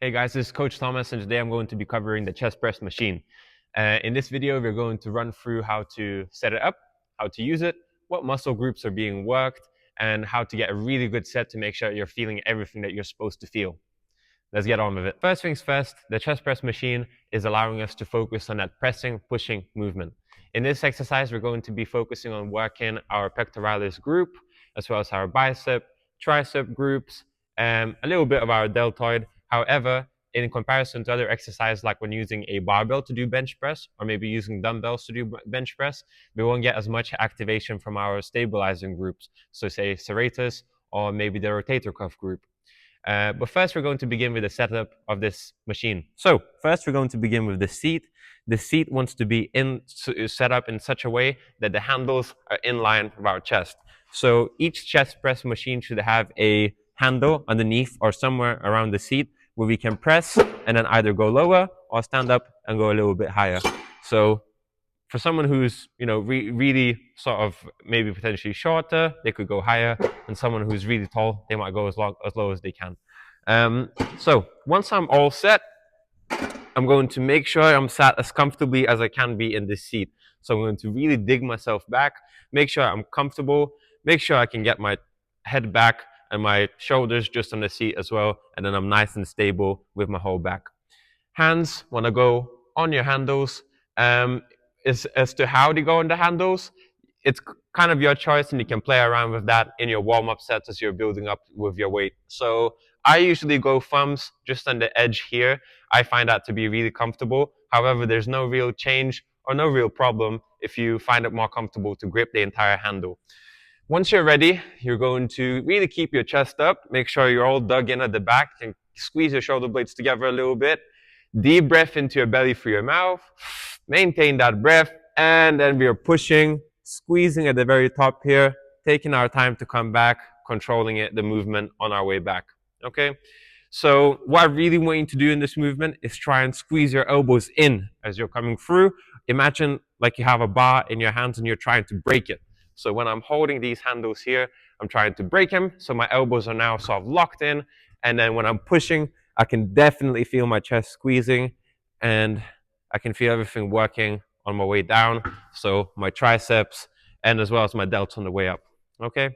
Hey guys, this is Coach Thomas, and today I'm going to be covering the chest press machine. In this video, we're going to run through how to set it up, how to use it, what muscle groups are being worked, and how to get a really good set to make sure you're feeling everything that you're supposed to feel. Let's get on with it. First things first, the chest press machine is allowing us to focus on that pressing, pushing movement. In this exercise, we're going to be focusing on working our pectoralis group, as well as our bicep, tricep groups, and a little bit of our deltoid. However, in comparison to other exercises, like when using a barbell to do bench press, or maybe using dumbbells to do bench press, we won't get as much activation from our stabilizing groups. So say serratus, or maybe the rotator cuff group. But first, we're going to begin with the setup of this machine. So first, we're going to begin with the seat. The seat wants to be set up in such a way that the handles are in line with our chest. So each chest press machine should have a handle underneath or somewhere around the seat where we can press and then either go lower or stand up and go a little bit higher. So for someone who's really sort of maybe potentially shorter, they could go higher, and someone who's really tall, they might go as low as they can. So once I'm all set, I'm going to make sure I'm sat as comfortably as I can be in this seat. So I'm going to really dig myself back, make sure I'm comfortable, make sure I can get my head back and my shoulders just on the seat as well, and then I'm nice and stable with my whole back. Hands want to go on your handles. As to how they go on the handles, it's kind of your choice, and you can play around with that in your warm-up sets as you're building up with your weight. So I usually go thumbs just on the edge here. I find that to be really comfortable. However, there's no real change or no real problem if you find it more comfortable to grip the entire handle. Once you're ready, you're going to really keep your chest up. Make sure you're all dug in at the back. You can squeeze your shoulder blades together a little bit. Deep breath into your belly through your mouth. Maintain that breath. And then we are pushing, squeezing at the very top here, taking our time to come back, controlling it, the movement on our way back. Okay? So what I really want you to do in this movement is try and squeeze your elbows in as you're coming through. Imagine like you have a bar in your hands and you're trying to break it. So when I'm holding these handles here, I'm trying to break them. So my elbows are now sort of locked in. And then when I'm pushing, I can definitely feel my chest squeezing, and I can feel everything working on my way down. So my triceps and as well as my delts on the way up. Okay.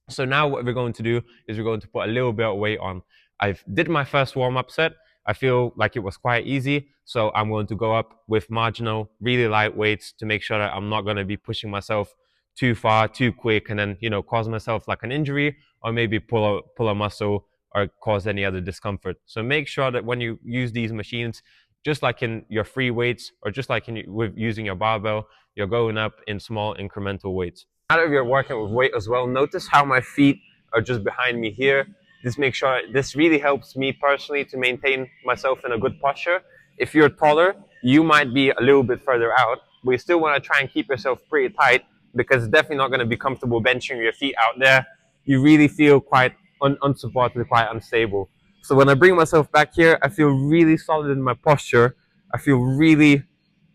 So now what we're going to do is we're going to put a little bit of weight on. I did my first warm-up set. I feel like it was quite easy. So I'm going to go up with marginal, really light weights to make sure that I'm not going to be pushing myself too far, too quick, and then, cause myself like an injury or maybe pull a muscle or cause any other discomfort. So make sure that when you use these machines, just like in your free weights or just like with using your barbell, you're going up in small incremental weights. Now that you're working with weight as well, notice how my feet are just behind me here. This really helps me personally to maintain myself in a good posture. If you're taller, you might be a little bit further out, but you still want to try and keep yourself pretty tight, because it's definitely not going to be comfortable benching your feet out there. You really feel quite unsupported, quite unstable. So when I bring myself back here, I feel really solid in my posture. I feel really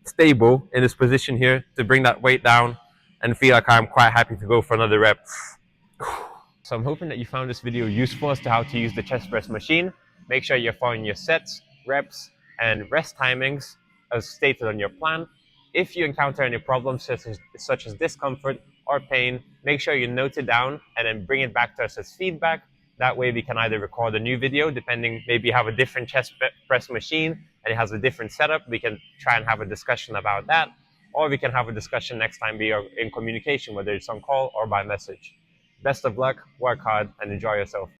stable in this position here to bring that weight down and feel like I'm quite happy to go for another rep. So I'm hoping that you found this video useful as to how to use the chest press machine. Make sure you're following your sets, reps, and rest timings as stated on your plan. If you encounter any problems such as discomfort or pain, make sure you note it down and then bring it back to us as feedback. That way we can either record a new video, depending, maybe you have a different chest press machine and it has a different setup. We can try and have a discussion about that. Or we can have a discussion next time we are in communication, whether it's on call or by message. Best of luck, work hard, and enjoy yourself.